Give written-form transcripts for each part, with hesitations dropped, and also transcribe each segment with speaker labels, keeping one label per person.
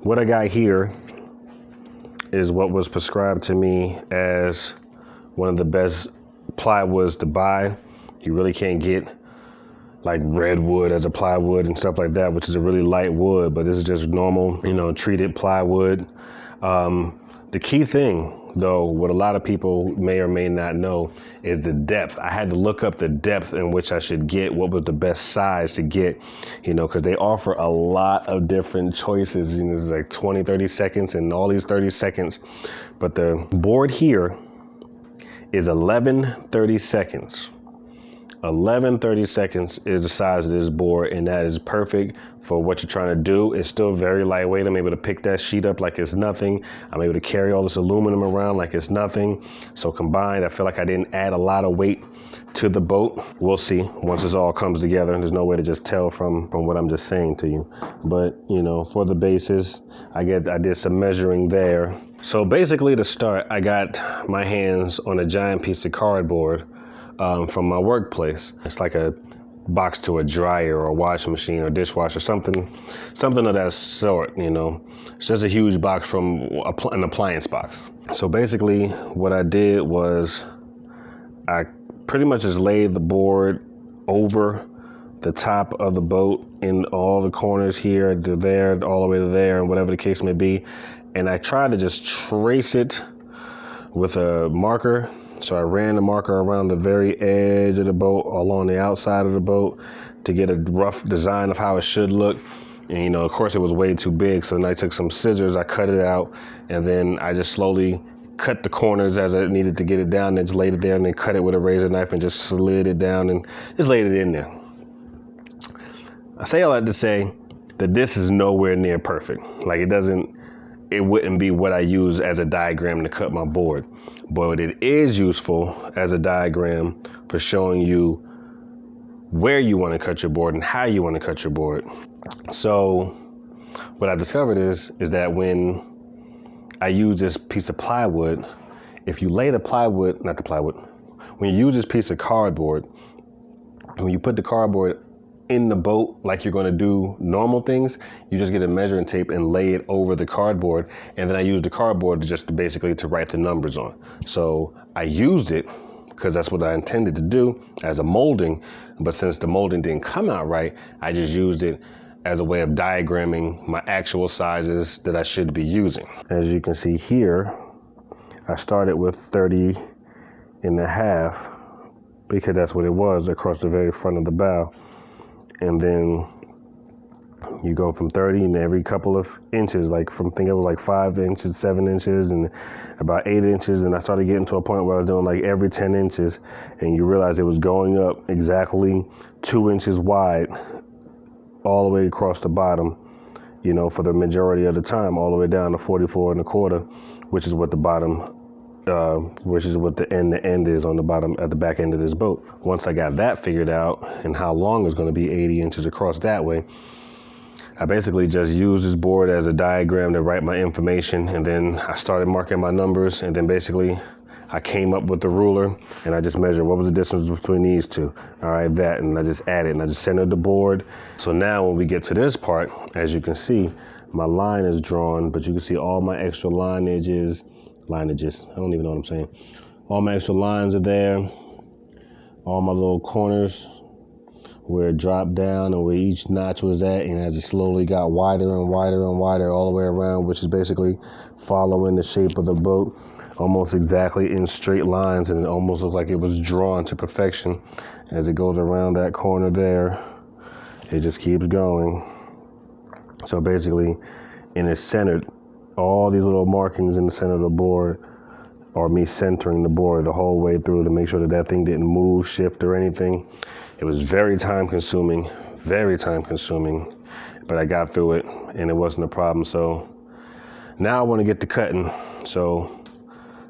Speaker 1: What I got here is what was prescribed to me as one of the best plywoods to buy. You really can't get like redwood as a plywood and stuff like that, which is a really light wood, but this is just normal, you know, treated plywood. The key thing though, what a lot of people may or may not know is the depth. I had to look up the depth in which I should get, what was the best size to get, you know, because they offer a lot of different choices. You know, this is like 20, 30 seconds and all these 30 seconds. But the board here is 11 30 seconds. 11 30 seconds is the size of this board, and that is perfect for what you're trying to do. It's still very lightweight. I'm able to pick that sheet up like it's nothing. I'm able to carry all this aluminum around like it's nothing. So combined, I feel like I didn't add a lot of weight to the boat. We'll see once this all comes together. There's no way to just tell from what I'm just saying to you. But you know, for the basis, I did some measuring there. So basically to start, I got my hands on a giant piece of cardboard from my workplace. It's like a box to a dryer or a washing machine or dishwasher, something of that sort, you know. It's just a huge box from an appliance box. So basically what I did was I pretty much just laid the board over the top of the boat in all the corners here to there, all the way to there, and whatever the case may be. And I tried to just trace it with a marker. So I ran the marker around the very edge of the boat, along the outside of the boat, to get a rough design of how it should look. And you know, of course it was way too big. So then I took some scissors, I cut it out, and then I just slowly cut the corners as I needed to get it down, and just laid it there, and then cut it with a razor knife and just slid it down and just laid it in there. I say all that to say that this is nowhere near perfect. Like it wouldn't be what I use as a diagram to cut my board. But it is useful as a diagram for showing you where you want to cut your board and how you want to cut your board. So what I discovered is that when I use this piece of plywood, if you lay when you use this piece of cardboard, when you put the cardboard in the boat like you're going to do normal things, you just get a measuring tape and lay it over the cardboard, and then I use the cardboard to basically write the numbers on. So I used it because that's what I intended to do as a molding, but since the molding didn't come out right, I just used it as a way of diagramming my actual sizes that I should be using. As you can see here, I started with 30 and a half because that's what it was across the very front of the bow. And then you go from 30 and every couple of inches, like from, I think it was like 5 inches, 7 inches, and about 8 inches. And I started getting to a point where I was doing like every 10 inches, and you realize it was going up exactly 2 inches wide all the way across the bottom, you know, for the majority of the time, all the way down to 44 1/4, which is what the bottom, which is what the end is on the bottom at the back end of this boat. Once I got that figured out and how long it's going to be 80 inches across that way, I basically just used this board as a diagram to write my information, and then I started marking my numbers, and then basically I came up with the ruler and I just measured what was the distance between these two. All right, that, and I just added and I just centered the board. So now when we get to this part, as you can see, my line is drawn, but you can see all my extra lineages, I don't even know what I'm saying. All my extra lines are there. All my little corners where it dropped down and where each notch was at, and as it slowly got wider and wider and wider all the way around, which is basically following the shape of the boat almost exactly in straight lines, and it almost looked like it was drawn to perfection. As it goes around that corner there, it just keeps going. So basically, and it's centered, all these little markings in the center of the board are me centering the board the whole way through to make sure that that thing didn't move, shift, or anything. It was very time consuming, but I got through it and it wasn't a problem. So now I want to get to cutting. So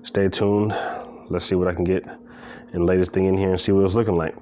Speaker 1: stay tuned. Let's see what I can get and lay this thing in here and see what it's looking like.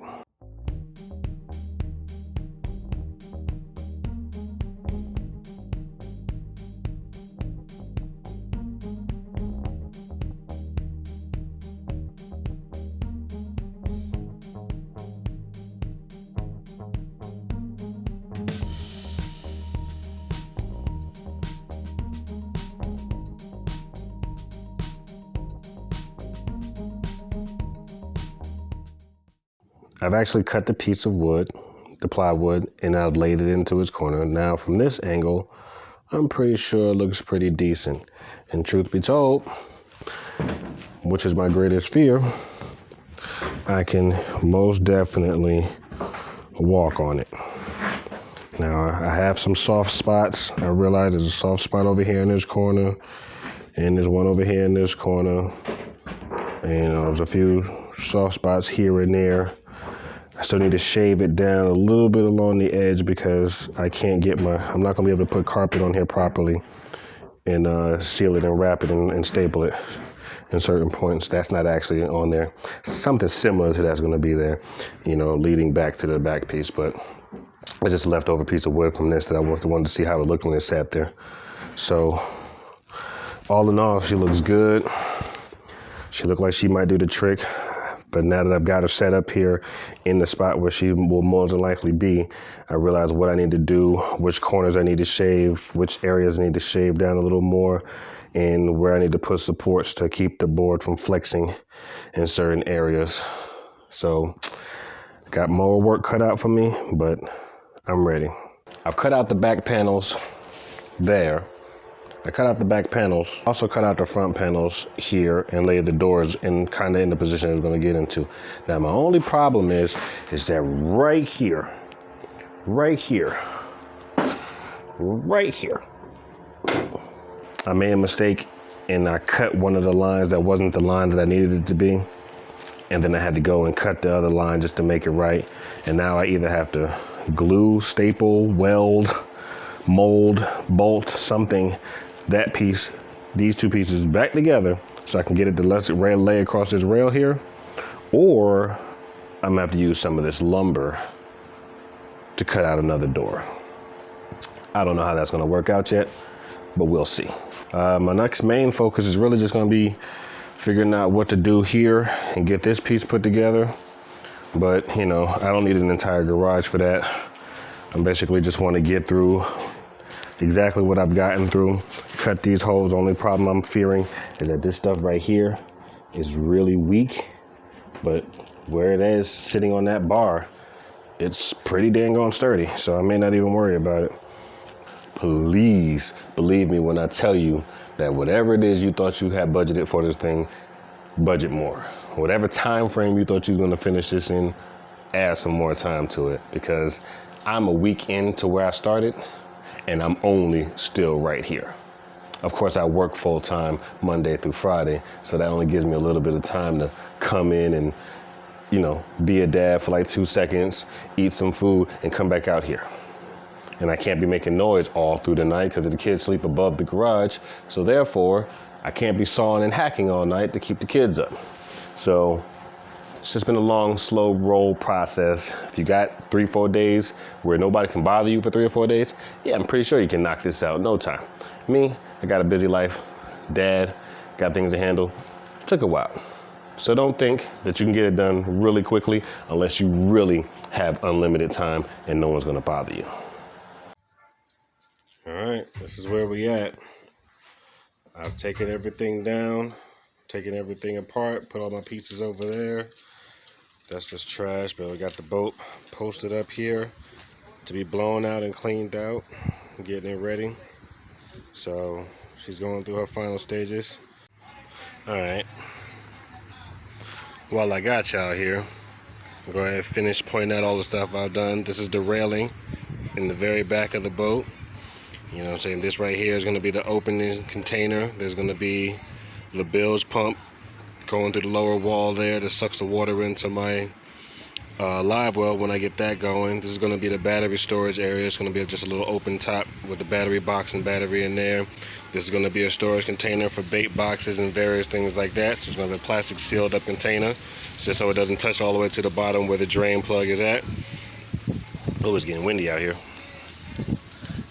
Speaker 1: I've actually cut the piece of wood, the plywood, and I've laid it into its corner. Now from this angle, I'm pretty sure it looks pretty decent. And truth be told, which is my greatest fear, I can most definitely walk on it. Now I have some soft spots. I realize there's a soft spot over here in this corner, and there's one over here in this corner. And there's a few soft spots here and there. I still need to shave it down a little bit along the edge because I can't get I'm not gonna be able to put carpet on here properly and seal it and wrap it and staple it in certain points. That's not actually on there. Something similar to that's gonna be there, leading back to the back piece, but it's just a leftover piece of wood from this that I wanted to see how it looked when it sat there. So all in all, she looks good. She looked like she might do the trick. But now that I've got her set up here in the spot where she will more than likely be, I realize what I need to do, which corners I need to shave, which areas I need to shave down a little more, and where I need to put supports to keep the board from flexing in certain areas. So got more work cut out for me, but I'm ready. I've cut out the back panels there. I cut out the back panels, also cut out the front panels here and laid the doors in kind of in the position I was going to get into. Now my only problem is that right here, I made a mistake and I cut one of the lines that wasn't the line that I needed it to be. And then I had to go and cut the other line just to make it right. And now I either have to glue, staple, weld, mold, bolt, something, that piece, these two pieces back together so I can get it to lay across this rail here, or I'm gonna have to use some of this lumber to cut out another door. I don't know how that's gonna work out yet, but we'll see. My next main focus is really just gonna be figuring out what to do here and get this piece put together. But I don't need an entire garage for that. I basically just want to get through exactly what I've gotten through, cut these holes. The only problem I'm fearing is that this stuff right here is really weak, but where it is sitting on that bar, it's pretty dang on sturdy, so I may not even worry about it. Please believe me when I tell you that whatever it is you thought you had budgeted for this thing, budget more. Whatever time frame you thought you was going to finish this in, add some more time to it, because I'm a week into where I started and I'm only still right here. Of course, I work full time Monday through Friday, so that only gives me a little bit of time to come in and, be a dad for like 2 seconds, eat some food, and come back out here. And I can't be making noise all through the night because the kids sleep above the garage, so therefore, I can't be sawing and hacking all night to keep the kids up. So it's just been a long, slow roll process. If you got 3-4 days where nobody can bother you for 3 or 4 days, yeah, I'm pretty sure you can knock this out in no time. Me, I got a busy life, dad, got things to handle. It took a while. So don't think that you can get it done really quickly unless you really have unlimited time and no one's gonna bother you. All right, this is where we at. I've taken everything down taking everything apart, put all my pieces over there. That's just trash, but we got the boat posted up here to be blown out and cleaned out, getting it ready. So she's going through her final stages. All right. While I got y'all here, I'll go ahead and finish pointing out all the stuff I've done. This is the railing in the very back of the boat. You know what I'm saying? This right here is going to be the opening container. There's going to be the bilge pump going through the lower wall there that sucks the water into my live well when I get that going. This is going to be the battery storage area. It's going to be just a little open top with the battery box and battery in there. This is going to be a storage container for bait boxes and various things like that. So it's going to be a plastic sealed up container just so it doesn't touch all the way to the bottom where the drain plug is at. Oh, it's getting windy out here.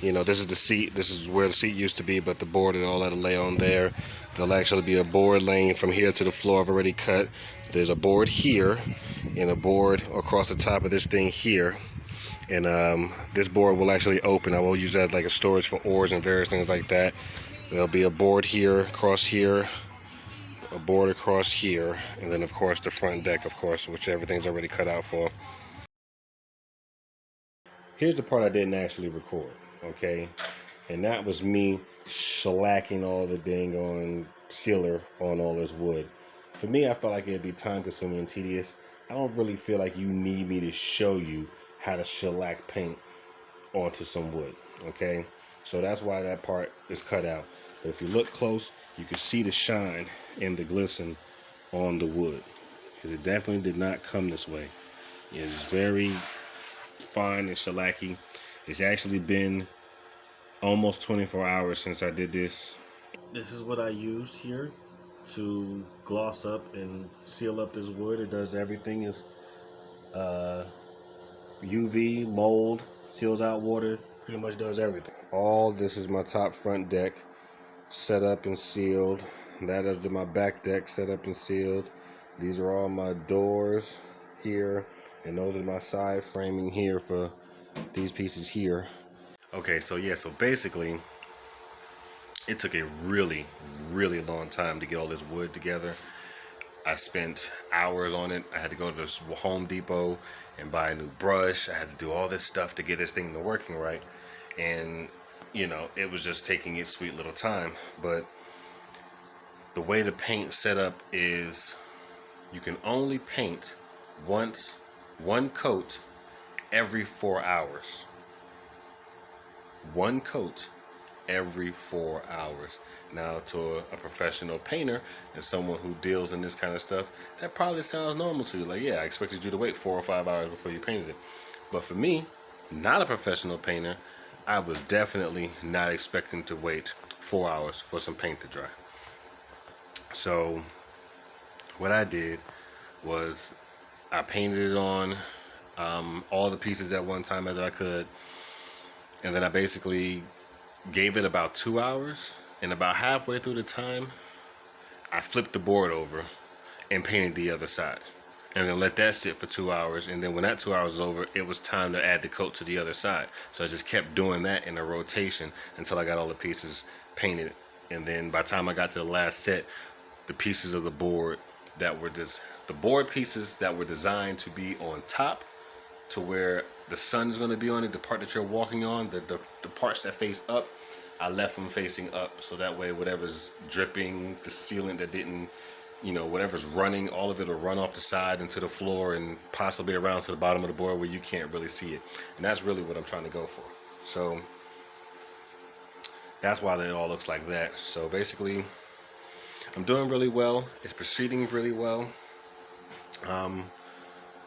Speaker 1: You know, this is the seat. This is where the seat used to be, but the board and all that'll lay on there. There'll actually be a board laying from here to the floor. I've already cut. There's a board here and a board across the top of this thing here. And this board will actually open. I will use that like a storage for oars and various things like that. There'll be a board here, across here, a board across here, and then of course the front deck, of course, which everything's already cut out for. Here's the part I didn't actually record, okay? And that was me shellacking all the dang on sealer on all this wood. For me, I felt like it'd be time consuming and tedious. I don't really feel like you need me to show you how to shellac paint onto some wood, okay? So that's why that part is cut out. But if you look close, you can see the shine and the glisten on the wood, because it definitely did not come this way. It's very fine and shellacky. It's actually been almost 24 hours since I did this. This is what I used here to gloss up and seal up this wood. It does everything. It's UV, mold, seals out water, pretty much does everything. All this is my top front deck set up and sealed. That is my back deck set up and sealed. These are all my doors here, and those are my side framing here for these pieces here. Okay, so yeah, so basically it took a really long time to get all this wood together. I spent hours on it. I had to go to this Home Depot and buy a new brush. I had to do all this stuff to get this thing to working right. And, you know, it was just taking its sweet little time. But the way the paint set up is you can only paint once, one coat every 4 hours. One coat every 4 hours. Now, to a professional painter and someone who deals in this kind of stuff, that probably sounds normal to you. Like, yeah, I expected you to wait 4 or 5 hours before you painted it. But for me, not a professional painter, I was definitely not expecting to wait 4 hours for some paint to dry. So what I did was I painted it on all the pieces at one time as I could, and then I basically gave it about 2 hours, and about halfway through the time I flipped the board over and painted the other side, and then let that sit for 2 hours. And then when that 2 hours was over, it was time to add the coat to the other side. So I just kept doing that in a rotation until I got all the pieces painted. And then by the time I got to the last set, the pieces of the board that were the board pieces that were designed to be on top, to where the sun's going to be on it, the part that you're walking on, the parts that face up, I left them facing up, so that way whatever's dripping, the sealant that didn't, you know, whatever's running, all of it will run off the side into the floor and possibly around to the bottom of the board where you can't really see it. And that's really what I'm trying to go for. So that's why it all looks like that. So basically, I'm doing really well. It's proceeding really well.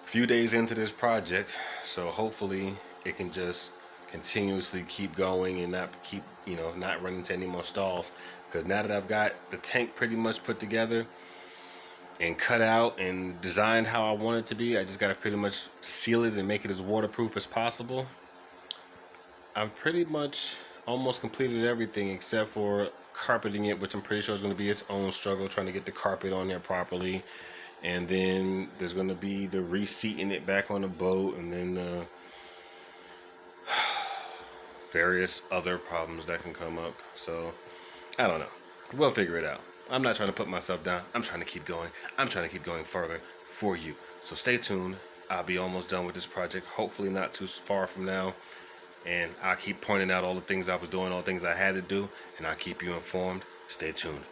Speaker 1: Few days into this project, so hopefully it can just continuously keep going and not keep, you know, not run into any more stalls. Because now that I've got the tank pretty much put together and cut out and designed how I want it to be, I just got to pretty much seal it and make it as waterproof as possible. I've pretty much almost completed everything except for carpeting it, which I'm pretty sure is going to be its own struggle, trying to get the carpet on there properly. And then there's going to be the reseating it back on the boat, and then various other problems that can come up. So I don't know, we'll figure it out. I'm not trying to put myself down. I'm trying to keep going. I'm trying to keep going further for you. So stay tuned. I'll be almost done with this project. Hopefully not too far from now. And I'll keep pointing out all the things I was doing, all the things I had to do, and I'll keep you informed. Stay tuned.